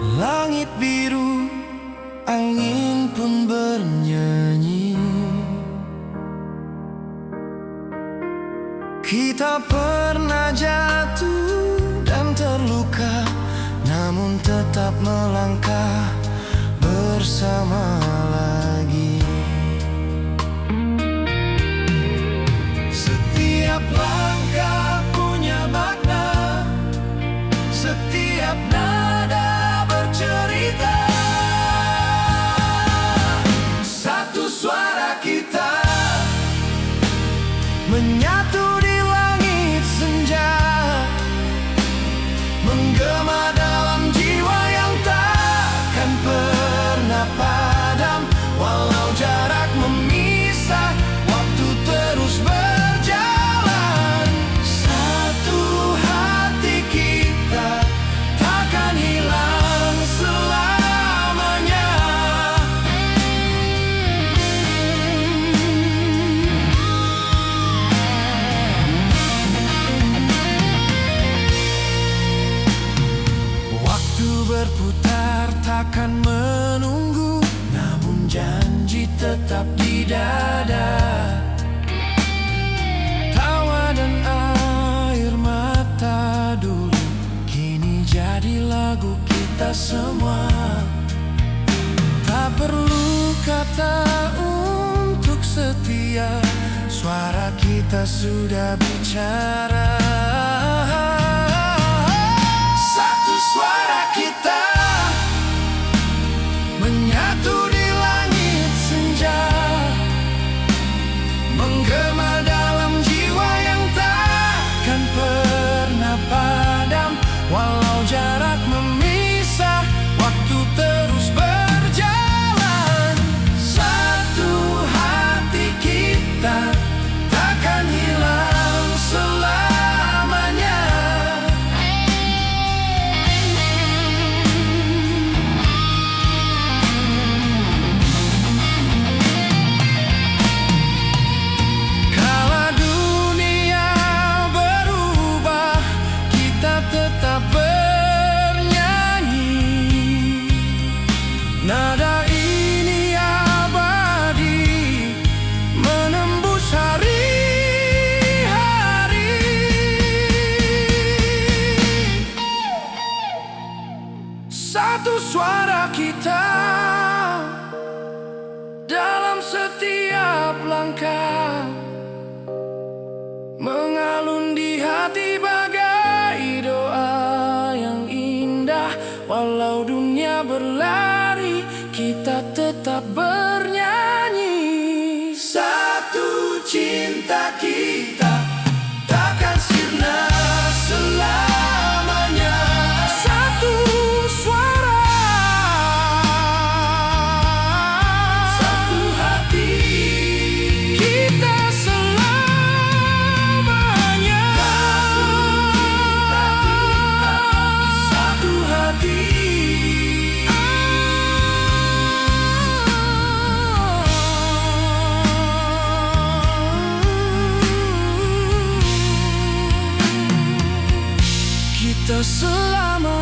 Langit biru, angin pun bernyanyi. Kita pernah jatuh dan terluka, namun tetap melangkah bersama lagi. Setiap langkah punya makna, setiap nada bercerita. Satu suara kita menyatu di langit senja, menggema dalam jiwa yang takkan pernah padam. Walau jarak memisah, waktu terus berjalan. Satu hati kita takkan hilang selamanya. Waktu berputar takkan menunggu, namun janji tetap di dada. Tawa dan air mata dulu kini jadi lagu kita semua. Tak perlu kata untuk setia, suara kita sudah bicara. Satu suara kita menyatu di langit senja, menggema dalam jiwa yang takkan pernah padam. Walau jarak memisah, waktu terus berjalan. Satu hati kita takkan hilang selamanya. Kala dunia berubah, kita tetap bernyanyi. Nada ini abadi, menembus hari-hari. Satu suara kita dalam setiap langkah, mengalun di hati bagai doa yang indah. Walau dunia berlari, kita tetap bernyanyi. Satu cinta kita takkan sirna selamanya. Satu suara, satu hati kita selamanya. Satu hati. Kita selamanya.